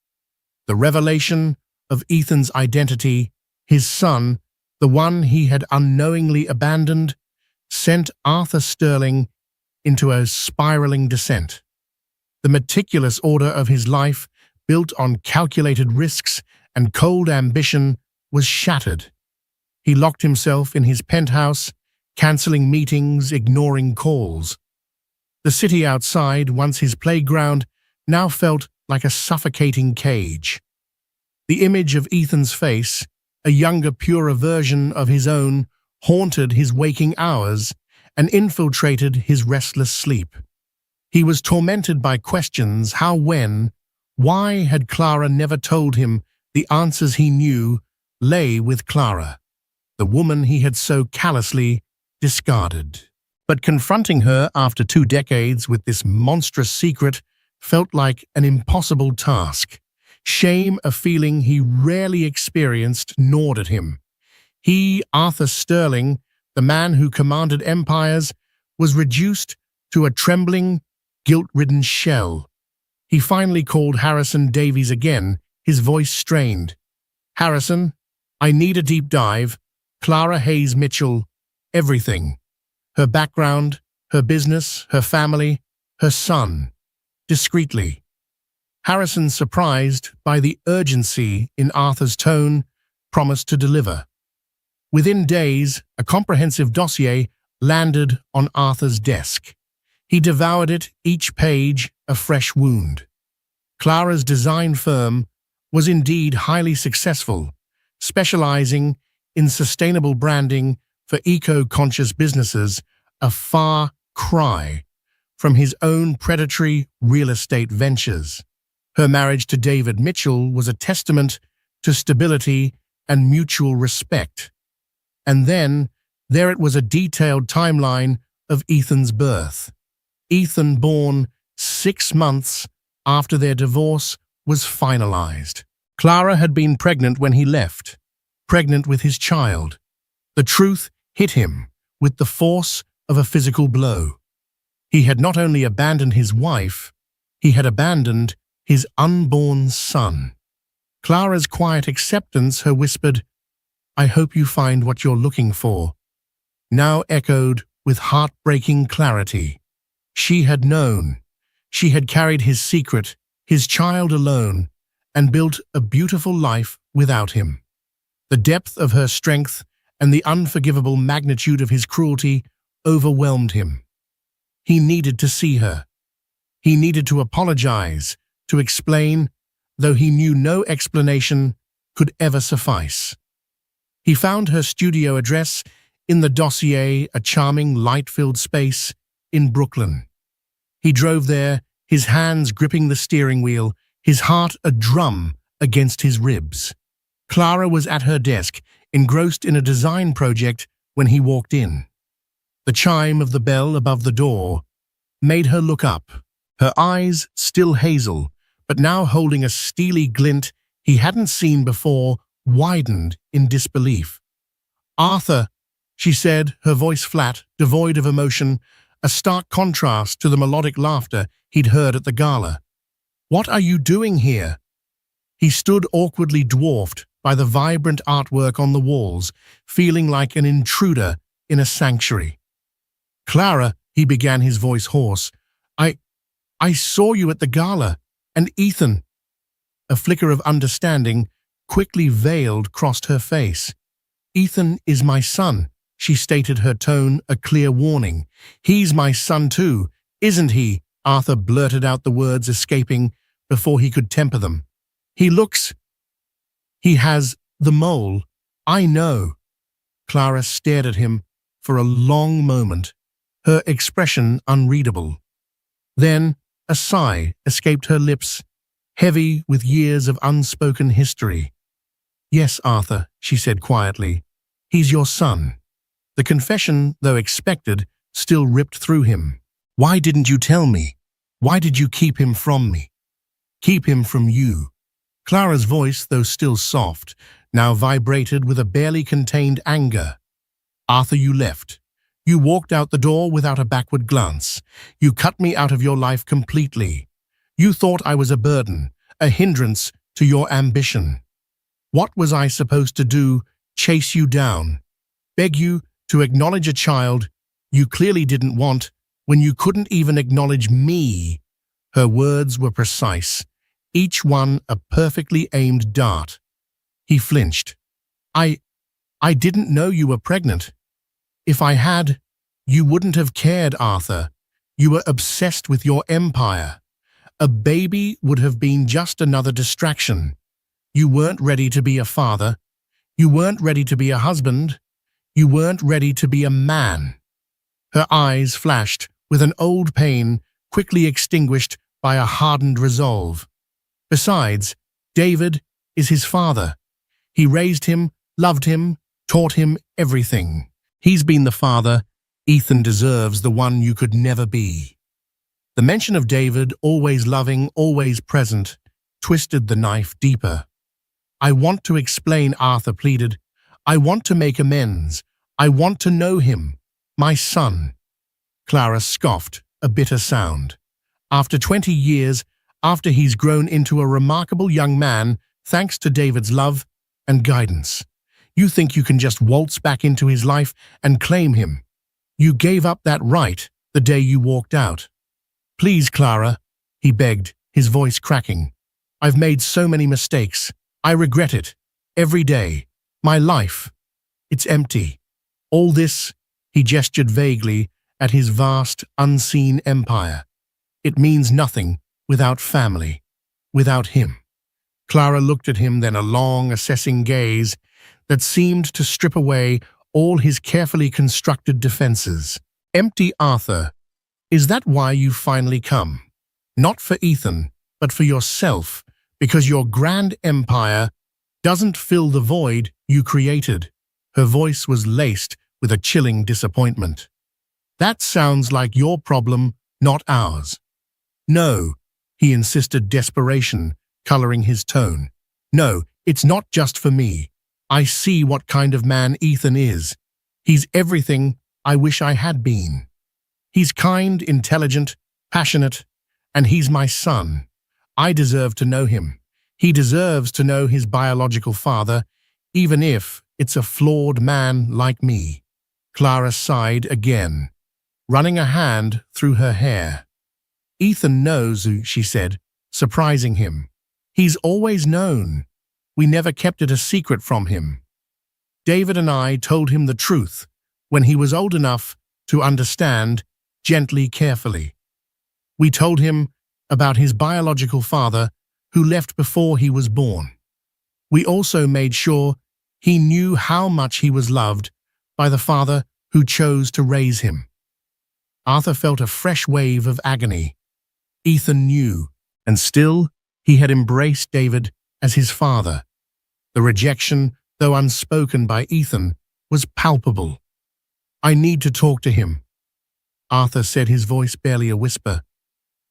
The revelation of Ethan's identity, his son, the one he had unknowingly abandoned, sent Arthur Sterling into a spiraling descent. The meticulous order of his life, built on calculated risks and cold ambition, was shattered. He locked himself in his penthouse, cancelling meetings, ignoring calls. The city outside, once his playground, now felt like a suffocating cage. The image of Ethan's face, a younger, purer version of his own, haunted his waking hours and infiltrated his restless sleep. He was tormented by questions: how, when, why had Clara never told him? The answers he knew lay with Clara, the woman he had so callously discarded. But confronting her after 2 decades with this monstrous secret felt like an impossible task. Shame, a feeling he rarely experienced, gnawed at him. He, Arthur Sterling, the man who commanded empires, was reduced to a trembling, guilt-ridden shell. He finally called Harrison Davies again, his voice strained. "Harrison, I need a deep dive. Clara Hayes Mitchell, everything. Her background, her business, her family, her son." Discreetly. Harrison, surprised by the urgency in Arthur's tone, promised to deliver. Within days, a comprehensive dossier landed on Arthur's desk. He devoured it, each page a fresh wound. Clara's design firm was indeed highly successful, specializing in sustainable branding for eco-conscious businesses, a far cry from his own predatory real estate ventures. Her marriage to David Mitchell was a testament to stability and mutual respect. And then, there it was, a detailed timeline of Ethan's birth. Ethan, born 6 months after their divorce was finalized. Clara had been pregnant when he left, pregnant with his child. The truth hit him with the force of a physical blow. He had not only abandoned his wife, he had abandoned his unborn son. Clara's quiet acceptance, her whispered, "I hope you find what you're looking for," now echoed with heartbreaking clarity. She had known. She had carried his secret, his child alone, and built a beautiful life without him. The depth of her strength and the unforgivable magnitude of his cruelty overwhelmed him. He needed to see her. He needed to apologize, to explain, though he knew no explanation could ever suffice. He found her studio address in the dossier, a charming, light-filled space in Brooklyn. He drove there, his hands gripping the steering wheel, his heart a drum against his ribs. Clara was at her desk, engrossed in a design project, when he walked in. The chime of the bell above the door made her look up, her eyes still hazel, but now holding a steely glint he hadn't seen before, widened in disbelief. "Arthur," she said, her voice flat, devoid of emotion, a stark contrast to the melodic laughter he'd heard at the gala. "What are you doing here?" He stood awkwardly dwarfed by the vibrant artwork on the walls, feeling like an intruder in a sanctuary. "Clara," he began, his voice hoarse, I saw you at the gala, and Ethan." A flicker of understanding, quickly veiled, crossed her face. "Ethan is my son," she stated, her tone a clear warning. "He's my son too, isn't he?" Arthur blurted out, the words escaping before he could temper them. He has the mole. I know." Clara stared at him for a long moment, her expression unreadable. Then a sigh escaped her lips, heavy with years of unspoken history. "Yes, Arthur," she said quietly. "He's your son." The confession, though expected, still ripped through him. "Why didn't you tell me? Why did you keep him from me?" "Keep him from you." Clara's voice, though still soft, now vibrated with a barely contained anger. "Arthur, you left. You walked out the door without a backward glance. You cut me out of your life completely. You thought I was a burden, a hindrance to your ambition. What was I supposed to do? Chase you down? Beg you to acknowledge a child you clearly didn't want when you couldn't even acknowledge me? Her words were precise, each one a perfectly aimed dart. He flinched. I didn't know you were pregnant. If I had, you wouldn't have cared, Arthur. You were obsessed with your empire. A baby would have been just another distraction. You weren't ready to be a father. You weren't ready to be a husband. You weren't ready to be a man. Her eyes flashed with an old pain quickly extinguished by a hardened resolve. Besides, David is his father. He raised him, loved him, taught him everything. He's been the father Ethan deserves, the one you could never be. The mention of David, always loving, always present, twisted the knife deeper. I want to explain, Arthur pleaded. I want to make amends. I want to know him, my son. Clara scoffed, a bitter sound. After 20 years, after he's grown into a remarkable young man, thanks to David's love and guidance, you think you can just waltz back into his life and claim him? You gave up that right the day you walked out. Please, Clara, he begged, his voice cracking. I've made so many mistakes. I regret it. Every day. My life. It's empty. All this, he gestured vaguely at his vast, unseen empire. It means nothing without family, without him. Clara looked at him, then a long, assessing gaze that seemed to strip away all his carefully constructed defenses. Empty, Arthur. Is that why you've finally come? Not for Ethan, but for yourself, because your grand empire doesn't fill the void you created. Her voice was laced with a chilling disappointment. That sounds like your problem, not ours. No, he insisted, desperation coloring his tone. No, it's not just for me. I see what kind of man Ethan is. He's everything I wish I had been. He's kind, intelligent, passionate, and he's my son. I deserve to know him. He deserves to know his biological father, even if it's a flawed man like me. Clara sighed again, running a hand through her hair. Ethan knows, she said, surprising him. He's always known. We never kept it a secret from him. David and I told him the truth when he was old enough to understand, gently, carefully. We told him about his biological father who left before he was born. We also made sure he knew how much he was loved by the father who chose to raise him. Arthur felt a fresh wave of agony. Ethan knew, and still he had embraced David as his father. The rejection, though unspoken by Ethan, was palpable. I need to talk to him, Arthur said, his voice barely a whisper.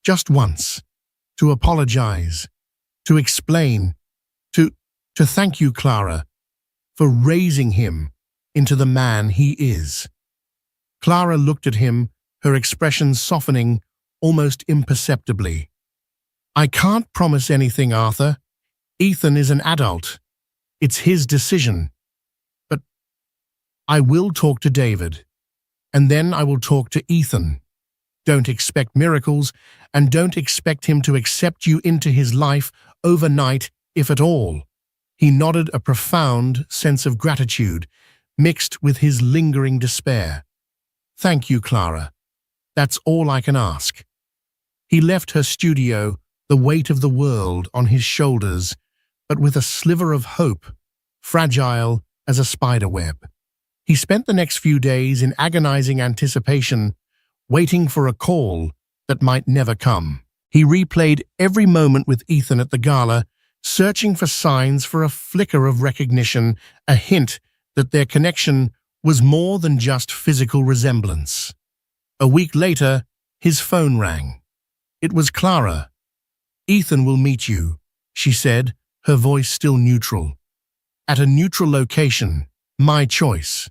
Just once. To apologize. To explain. To thank you, Clara, for raising him into the man he is. Clara looked at him, her expression softening almost imperceptibly. I can't promise anything, Arthur. Ethan is an adult. It's his decision. But I will talk to David, and then I will talk to Ethan. Don't expect miracles, and don't expect him to accept you into his life overnight, if at all. He nodded, a profound sense of gratitude, mixed with his lingering despair. Thank you, Clara. That's all I can ask. He left her studio, the weight of the world on his shoulders, but with a sliver of hope, fragile as a spiderweb. He spent the next few days in agonizing anticipation, waiting for a call that might never come. He replayed every moment with Ethan at the gala, searching for signs, for a flicker of recognition, a hint that their connection was more than just physical resemblance. A week later, his phone rang. It was Clara. Ethan will meet you, she said, her voice still neutral. At a neutral location, my choice.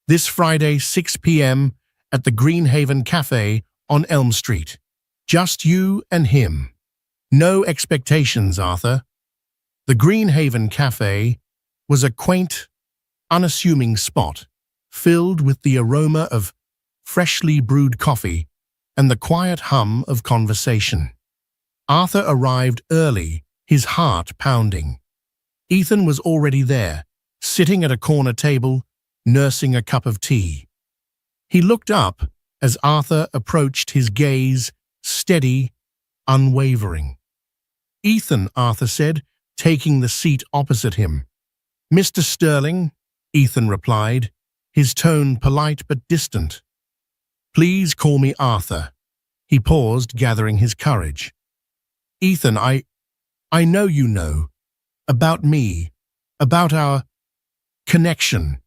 This Friday, 6 p.m. at the Greenhaven Cafe on Elm Street. Just you and him. No expectations, Arthur. The Greenhaven Cafe was a quaint, unassuming spot, filled with the aroma of freshly brewed coffee and the quiet hum of conversation. Arthur arrived early, his heart pounding. Ethan was already there, sitting at a corner table, nursing a cup of tea. He looked up as Arthur approached, his gaze steady, unwavering. "Ethan," Arthur said, taking the seat opposite him. "Mr. Sterling," Ethan replied, his tone polite but distant. "Please call me Arthur." He paused, gathering his courage. "Ethan, I know you know. About me. About our connection."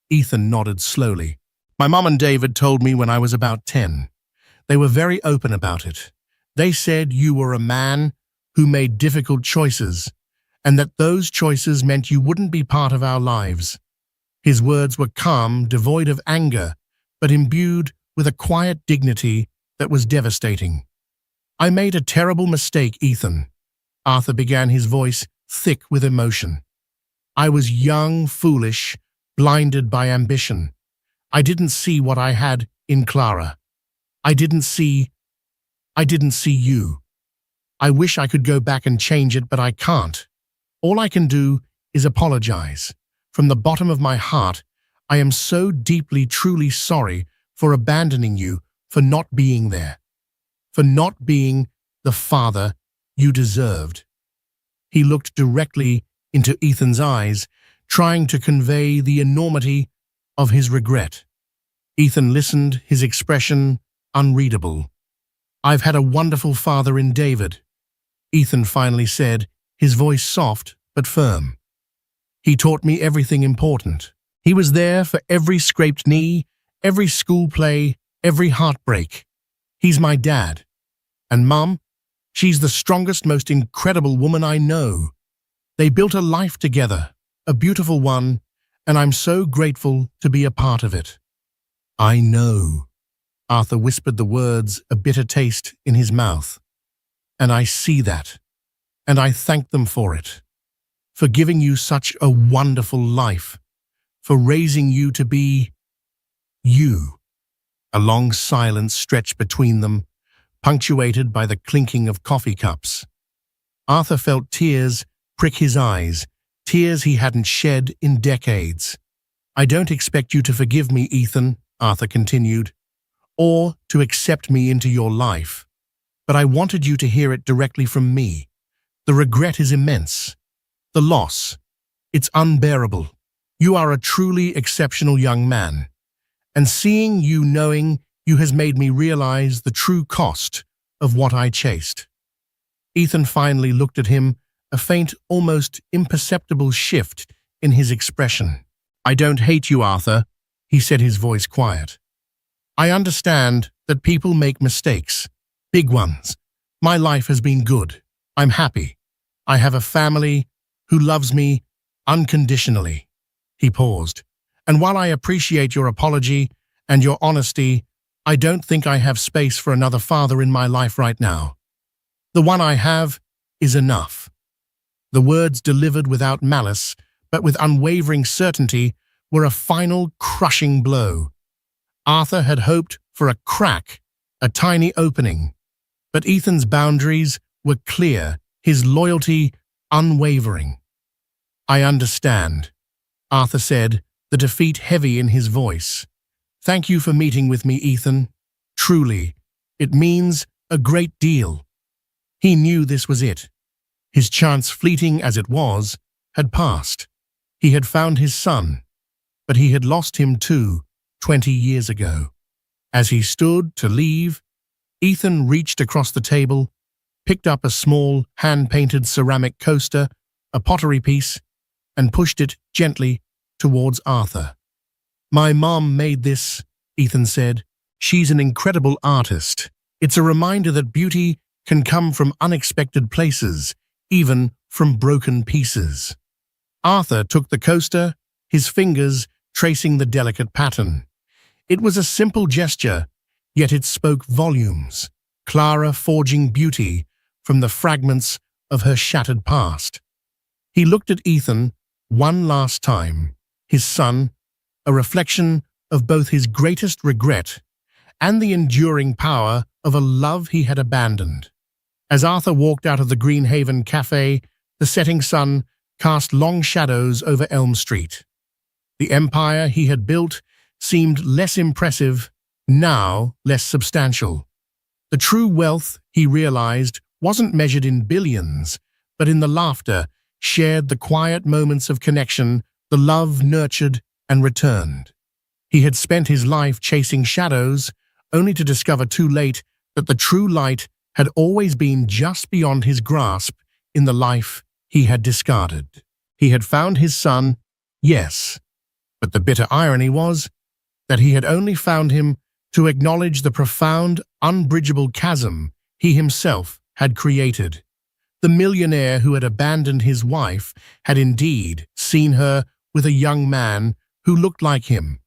Ethan nodded slowly. "My mom and David told me when I was about 10. They were very open about it. They said you were a man who made difficult choices, and that those choices meant you wouldn't be part of our lives." His words were calm, devoid of anger, but imbued with a quiet dignity that was devastating. "I made a terrible mistake, Ethan." Arthur began, his voice thick with emotion. "I was young, foolish, blinded by ambition. I didn't see what I had in Clara. I didn't see you. I wish I could go back and change it, but I can't. All I can do is apologize. From the bottom of my heart, I am so deeply, truly sorry for abandoning you, for not being there, for not being the father you deserved." He looked directly into Ethan's eyes, trying to convey the enormity of his regret. Ethan listened, his expression unreadable. "I've had a wonderful father in David," Ethan finally said, his voice soft but firm. "He taught me everything important. He was there for every scraped knee, every school play, every heartbreak. He's my dad. And Mom, she's the strongest, most incredible woman I know. They built a life together, a beautiful one, and I'm so grateful to be a part of it." "I know," Arthur whispered the words, a bitter taste in his mouth. "And I see that, and I thank them for it, for giving you such a wonderful life, for raising you to be you." A long silence stretched between them, punctuated by the clinking of coffee cups. Arthur felt tears prick his eyes, tears he hadn't shed in decades. "I don't expect you to forgive me, Ethan," Arthur continued, "or to accept me into your life. But I wanted you to hear it directly from me. The regret is immense. The loss, it's unbearable. You are a truly exceptional young man, and seeing you, knowing you, has made me realize the true cost of what I chased." Ethan finally looked at him, a faint, almost imperceptible shift in his expression. "I don't hate you, Arthur," he said, his voice quiet. "I understand that people make mistakes, big ones. My life has been good. I'm happy. I have a family who loves me unconditionally." He paused. "And while I appreciate your apology and your honesty, I don't think I have space for another father in my life right now. The one I have is enough." The words, delivered without malice, but with unwavering certainty, were a final, crushing blow. Arthur had hoped for a crack, a tiny opening. But Ethan's boundaries were clear, his loyalty unwavering. "I understand," Arthur said, the defeat heavy in his voice. "Thank you for meeting with me, Ethan. Truly, it means a great deal." He knew this was it. His chance, fleeting as it was, had passed. He had found his son, but he had lost him too, 20 years ago. As he stood to leave, Ethan reached across the table, picked up a small, hand-painted ceramic coaster, a pottery piece, and pushed it gently towards Arthur. "My mom made this," Ethan said. "She's an incredible artist. It's a reminder that beauty can come from unexpected places, even from broken pieces." Arthur took the coaster, his fingers tracing the delicate pattern. It was a simple gesture, yet it spoke volumes. Clara forging beauty from the fragments of her shattered past. He looked at Ethan one last time, his son, a reflection of both his greatest regret and the enduring power of a love he had abandoned. As Arthur walked out of the Greenhaven Cafe, the setting sun cast long shadows over Elm Street. The empire he had built seemed less impressive, now less substantial. The true wealth, he realized, wasn't measured in billions, but in the laughter shared, the quiet moments of connection, the love nurtured and returned. He had spent his life chasing shadows, only to discover too late that the true light had always been just beyond his grasp in the life he had discarded. He had found his son, yes, but the bitter irony was that he had only found him to acknowledge the profound, unbridgeable chasm he himself had created. The millionaire who had abandoned his wife had indeed seen her with a young man who looked like him,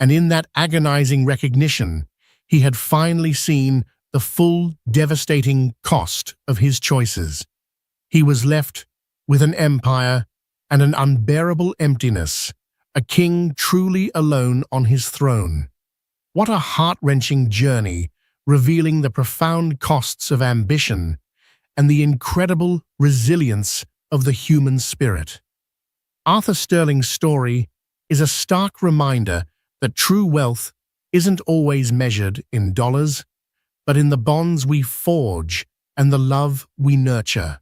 and in that agonizing recognition, he had finally seen the full, devastating cost of his choices. He was left with an empire and an unbearable emptiness, a king truly alone on his throne. What a heart-wrenching journey, revealing the profound costs of ambition and the incredible resilience of the human spirit. Arthur Sterling's story is a stark reminder that true wealth isn't always measured in dollars, but in the bonds we forge and the love we nurture.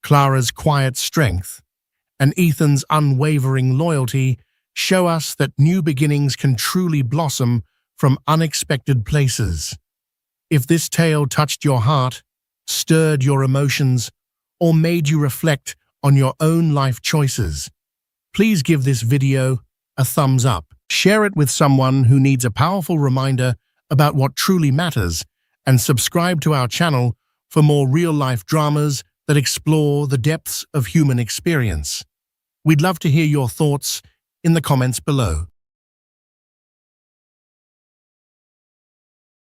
Clara's quiet strength and Ethan's unwavering loyalty show us that new beginnings can truly blossom from unexpected places. If this tale touched your heart, stirred your emotions, or made you reflect on your own life choices, please give this video a thumbs up. Share it with someone who needs a powerful reminder about what truly matters, and subscribe to our channel for more real-life dramas that explore the depths of human experience. We'd love to hear your thoughts in the comments below.